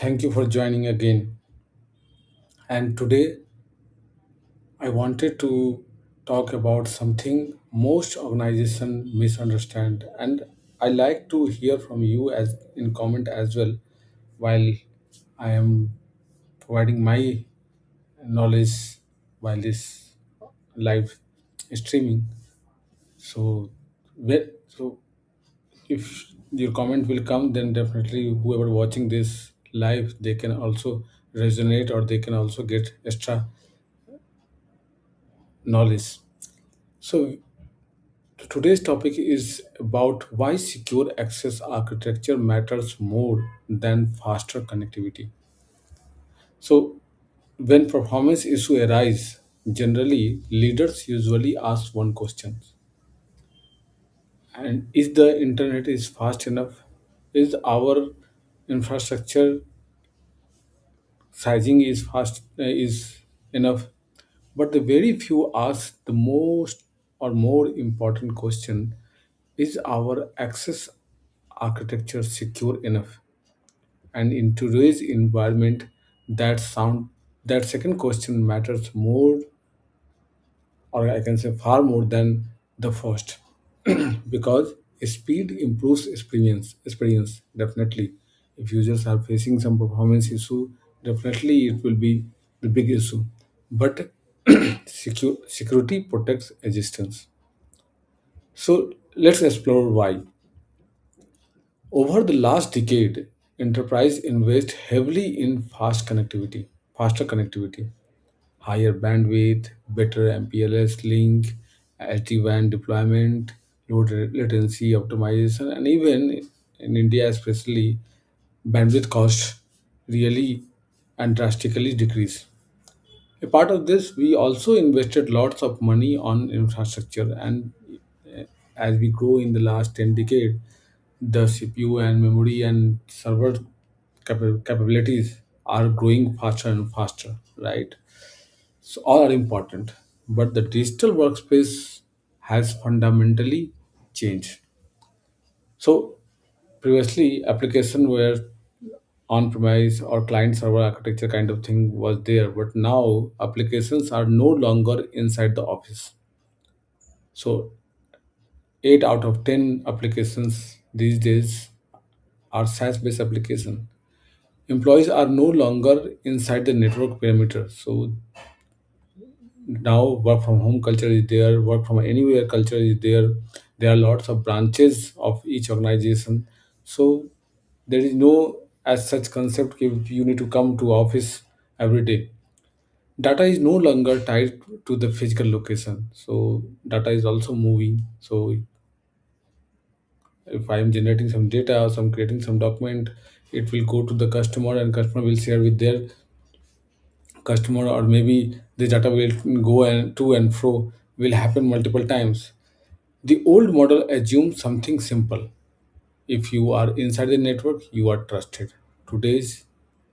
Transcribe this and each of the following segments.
Thank you for joining again. And today I wanted to talk about something most organizations misunderstand, and I like to hear from you as in comment as well while I am providing my knowledge while this live streaming. So, so if your comment will come, then definitely whoever watching this live they can also resonate or they can also get extra knowledge. So today's topic is about why secure access architecture matters more than faster connectivity. So when performance issue arise, generally leaders usually ask one question, and is the internet is fast enough? Is our infrastructure sizing is fast is enough? But the very few ask the most or more important question, is our access architecture secure enough? And in today's environment, that second question matters more, or I can say far more than the first, because speed improves experience definitely. If users are facing some performance issue, definitely it will be the big issue. But security protects existence. So let's explore why. Over the last decade, enterprise invest heavily in faster connectivity, higher bandwidth, better MPLS link, SD-WAN deployment, latency optimization, and even in India especially, bandwidth cost really and drastically decrease. A part of this, we also invested lots of money on infrastructure, and as we grow in the last 10 decades, the CPU and memory and server capabilities are growing faster and faster, right? So all are important, but the digital workspace has fundamentally changed. So previously, application were on-premise or client-server architecture kind of thing was there, but now applications are no longer inside the office. So 8 out of 10 applications these days are SaaS-based application. Employees are no longer inside the network perimeter. So now work from home culture is there, work from anywhere culture is there. There are lots of branches of each organization. So there is no as such concept if you need to come to office every day. Data is no longer tied to the physical location, so data is also moving. So if I am generating some data or some creating some document, it will go to the customer and customer will share with their customer, or maybe the data will go and to and fro will happen multiple times. The old model assumes something simple: if you are inside the network you are trusted. Today's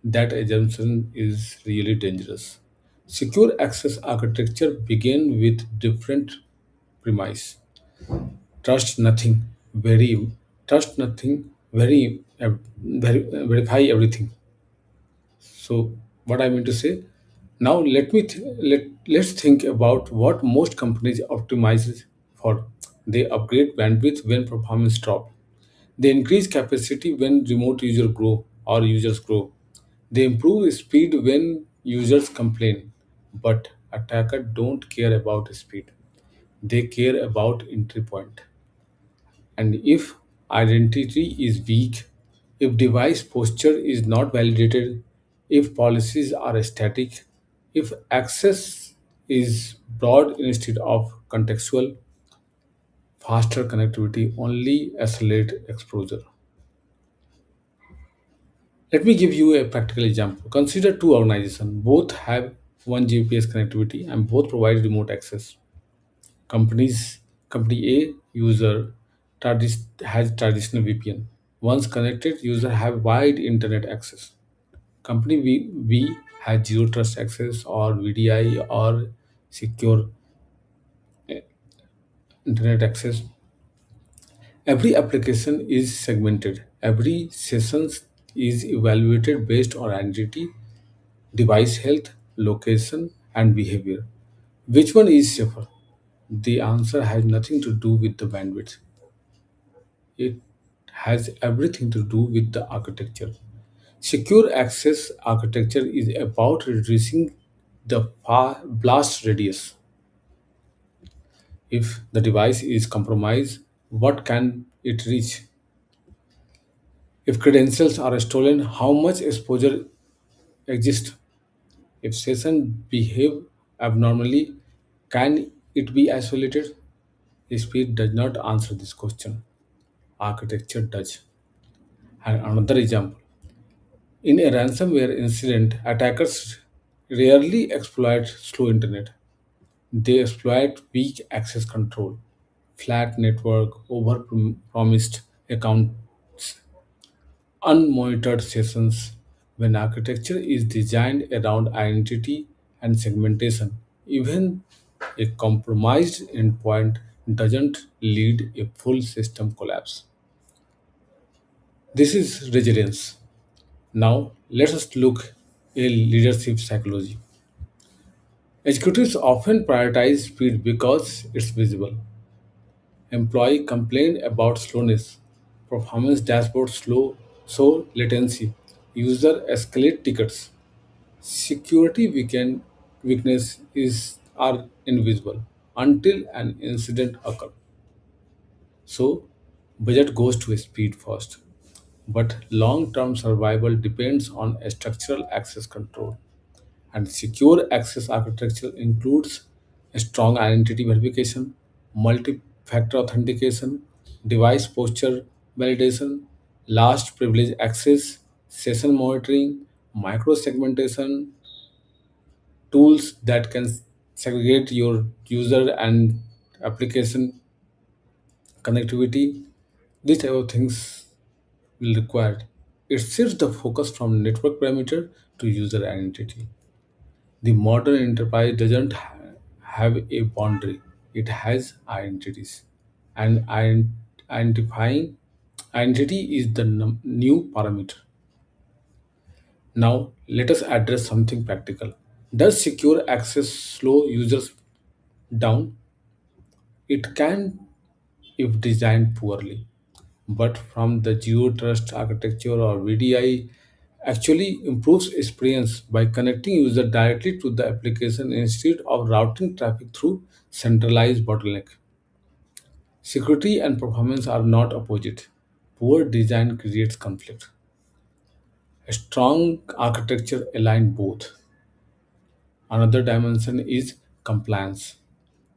that assumption is really dangerous. Secure access architecture begin with different premise. Trust nothing, very trust nothing, verify everything. So what I mean to say, now let's think about what most companies optimize for. They upgrade bandwidth when performance drop. They increase capacity when remote users grow. They improve speed when users complain. But attackers don't care about speed. They care about entry point. And if identity is weak, if device posture is not validated, if policies are static, if access is broad instead of contextual, faster connectivity only accelerate exposure. Let me give you a practical example. Consider two organizations. Both have one GPS connectivity and both provide remote access. Companies Company A user has traditional VPN. Once connected, user have wide internet access. Company B has zero trust access or VDI or secure internet access. Every application is segmented. Every sessions is evaluated based on identity, device health, location, and behavior. Which one is safer? The answer has nothing to do with the bandwidth. It has everything to do with the architecture. Secure access architecture is about reducing the blast radius. If the device is compromised, what can it reach? If credentials are stolen, how much exposure exists? If session behave abnormally, can it be isolated? Speed does not answer this question. Architecture does. And another example. In a ransomware incident, attackers rarely exploit slow internet. They exploit weak access control, flat network, over promised accounts, unmonitored sessions. When architecture is designed around identity and segmentation, even a compromised endpoint doesn't lead a full system collapse. This is resilience. Now, let us look at leadership psychology. Executives often prioritize speed because it's visible. Employee complain about slowness, performance dashboard slow, so latency. User escalate tickets. Security weakness is are invisible until an incident occurs. So budget goes to speed first. But long-term survival depends on a structural access control. And secure access architecture includes a strong identity verification, multi-factor authentication, device posture validation, last privilege access, session monitoring, micro-segmentation, tools that can segregate your user and application connectivity. These type of things will require. It shifts the focus from network parameter to user identity. The modern enterprise doesn't have a boundary, it has identities. And identifying identity is the new parameter. Now, let us address something practical. Does secure access slow users down? It can if designed poorly. But from the zero trust architecture or VDI actually improves experience by connecting user directly to the application instead of routing traffic through centralized bottleneck. Security and performance are not opposite. Poor design creates conflict. A strong architecture aligns both. Another dimension is compliance.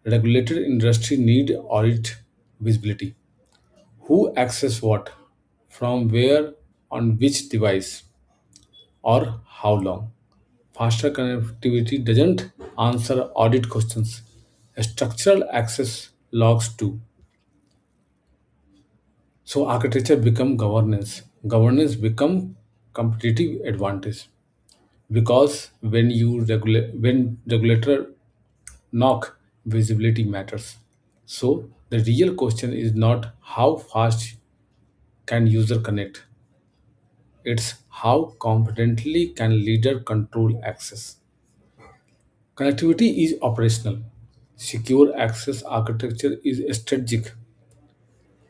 Regulated industry need audit visibility. Who access what, from where, on which device, or how long. Faster connectivity doesn't answer audit questions. Structural access logs do. So architecture become governance. Governance become competitive advantage because when regulator knock, visibility matters. So the real question is not how fast can user connect. It's how competently can leader control access. Connectivity is operational. Secure access architecture is strategic.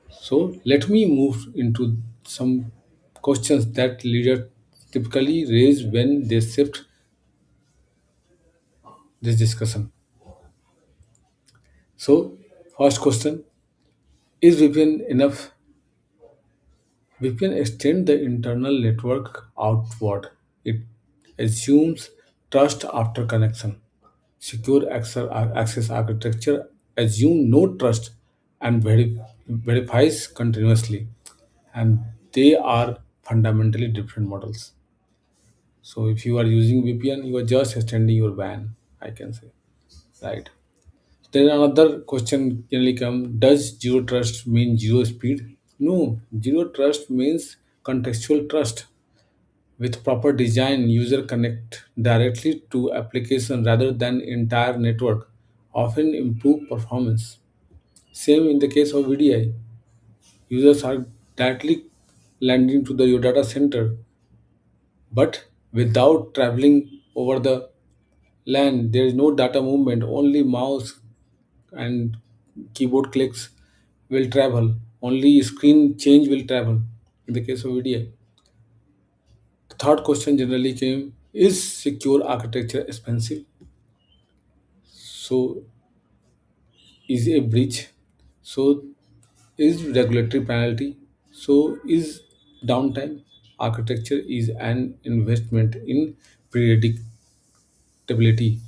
So let me move into some questions that leaders typically raise when they shift this discussion. So first question, is VPN enough? VPN extend the internal network outward. It assumes trust after connection. Secure access architecture assume no trust and verifies continuously, and they are fundamentally different models. So if you are using VPN, you are just extending your WAN, I can say, right? Then another question generally come: does zero trust mean zero speed? No, zero trust means contextual trust. With proper design, user connect directly to application rather than entire network, often improve performance. Same in the case of VDI. Users are directly landing to your data center. But without traveling over the land, there is no data movement, only mouse and keyboard clicks will travel, only screen change will travel in the case of VDI. The third question generally came, is secure architecture expensive? So is a breach? So is regulatory penalty? So is downtime? Architecture is an investment in predictability.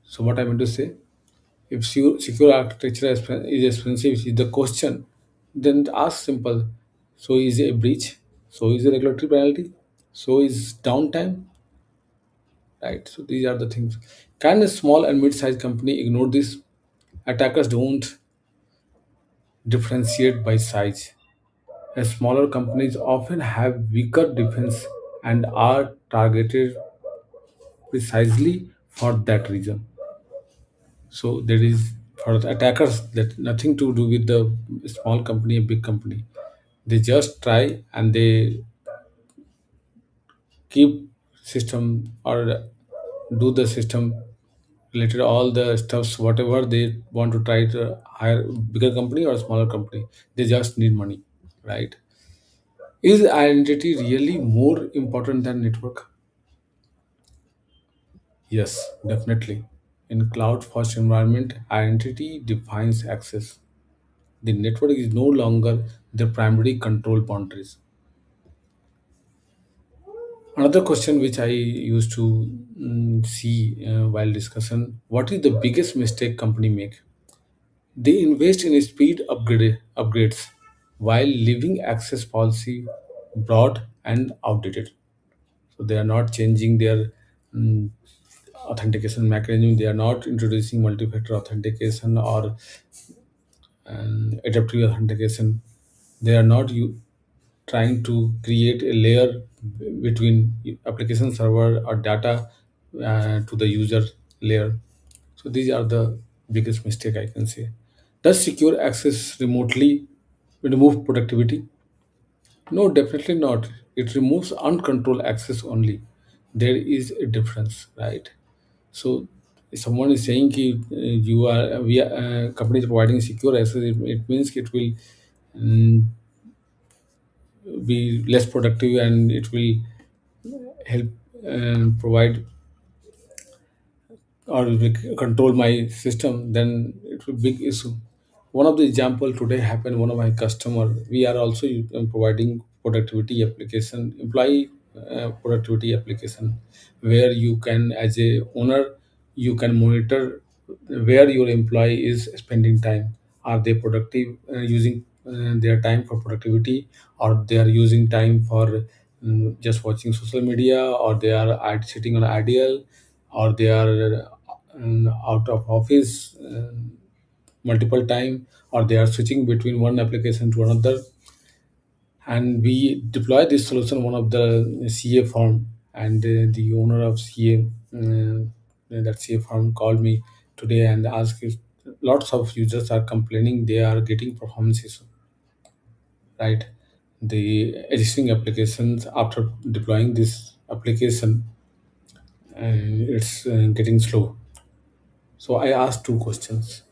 So what I meant to say, if secure architecture is expensive is the question, then ask simple. So is a breach? So is a regulatory penalty? So is downtime? Right. So these are the things. Can a small and mid-sized company ignore this? Attackers don't differentiate by size. As smaller companies often have weaker defense and are targeted precisely for that reason. So there is, for the attackers, that nothing to do with the small company and big company. They just try and they keep system or do the system related all the stuffs whatever they want to try to hire bigger company or smaller company. They just need money, right? Is identity really more important than network? Yes, definitely. In cloud first environment, identity defines access. The network is no longer the primary control boundaries. Another question which I used to see while discussion, what is the biggest mistake company make? They invest in speed upgrades while leaving access policy broad and outdated. So they are not changing their mm, authentication mechanism. They are not introducing multi-factor authentication or adaptive authentication. They are not trying to create a layer between application server or data to the user layer. So these are the biggest mistake I can say. Does secure access remotely remove productivity? No, definitely not. It removes uncontrolled access only. There is a difference, right? So if someone is saying ki, you are we are company is providing secure access, it means it will mm, be less productive and it will help provide or control my system, then it will be big issue. One of the example today happened, one of my customer, we are also providing productivity application, employee productivity application, where you can as a owner, you can monitor where your employee is spending time. Are they productive, using their time for productivity, or they are using time for just watching social media, or they are sitting on ideal, or they are out of office multiple time, or they are switching between one application to another. And we deploy this solution one of the CA firm, and the owner of CA, that CA firm called me today and asked if lots of users are complaining they are getting performance issue, right? The existing applications, after deploying this application, it's getting slow. So I asked two questions.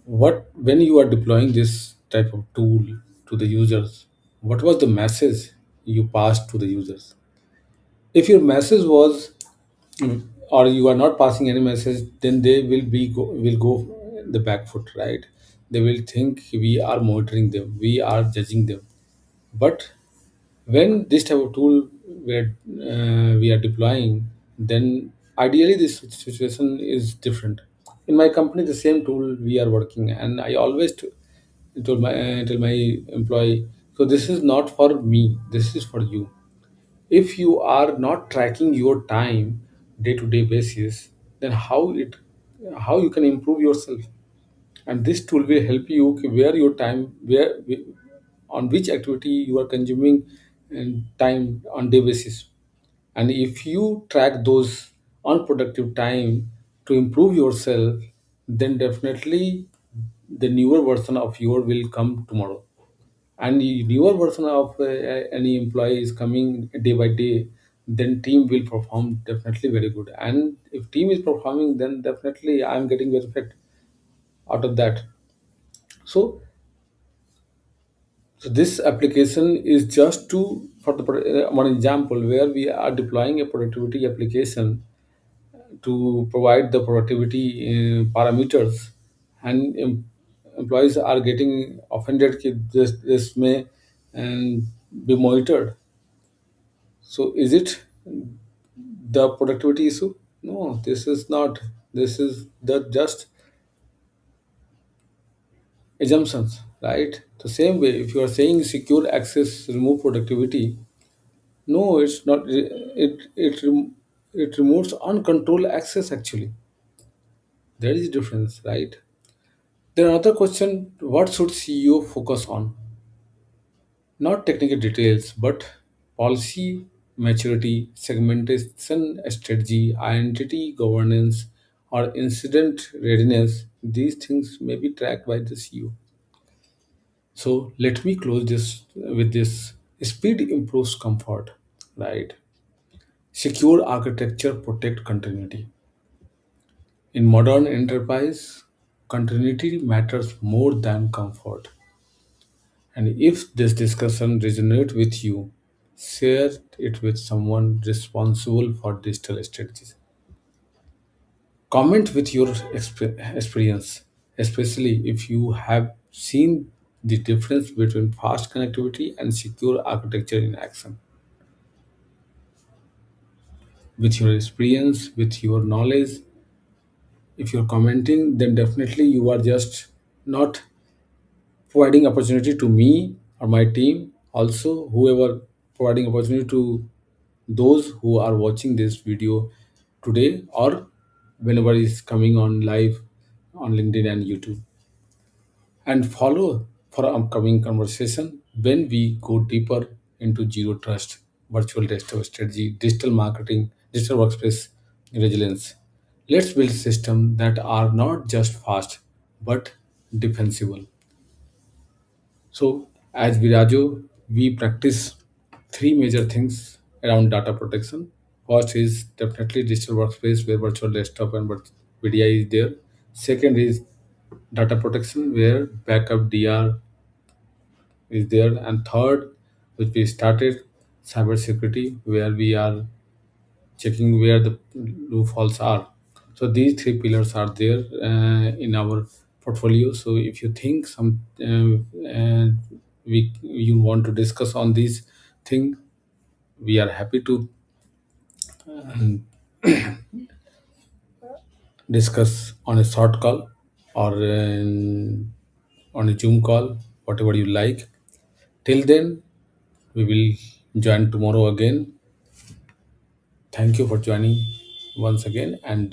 What, when you are deploying this type of tool to the users, what was the message you passed to the users? If your message was or you are not passing any message, then they will go the back foot, right? They will think we are monitoring them, we are judging them. But when this type of tool where we are deploying, then ideally this situation is different. In my company, the same tool we are working, and I always tell my employee, so this is not for me, this is for you. If you are not tracking your time day to day basis, then how you can improve yourself? And this tool will help you where your time, on which activity you are consuming and time on day basis. And if you track those unproductive time to improve yourself, then definitely the newer version of your will come tomorrow. and newer version of any employee is coming day by day, then team will perform definitely very good. And if team is performing, then definitely I'm getting benefit out of that. So, so this application is just to for the one example where we are deploying a productivity application to provide the productivity parameters, and employees are getting offended that this may and be monitored. So is it the productivity issue? No, this is not. This is the just assumptions, right? The same way, if you are saying secure access, remove productivity, no, it's not. It removes uncontrolled access. Actually, there is a difference, right? Then another question: what should CEO focus on? Not technical details, but policy maturity, segmentation strategy, identity governance, or incident readiness. These things may be tracked by the CEO. So let me close this with this. Speed improves comfort, right? Secure architecture protect continuity. In modern enterprise, continuity matters more than comfort. And if this discussion resonates with you, share it with someone responsible for digital strategies. Comment with your experience, especially if you have seen the difference between fast connectivity and secure architecture in action. With your experience, with your knowledge, if you're commenting, then definitely you are just not providing opportunity to me or my team, also whoever providing opportunity to those who are watching this video today or whenever it's coming on live on LinkedIn and YouTube. And follow for upcoming conversation when we go deeper into zero trust, virtual desktop strategy, digital marketing, digital workspace resilience. Let's build systems that are not just fast but defensible. So, as Virajo, we practice three major things around data protection. First is definitely digital workspace where virtual desktop and VDI is there. Second is data protection where backup DR is there. And third, which we started, cybersecurity where we are checking where the loopholes are. So these three pillars are there in our portfolio. So if you think some we you want to discuss on these thing, we are happy to discuss on a short call or on a Zoom call, whatever you like. Till then, we will join tomorrow again. Thank you for joining once again, and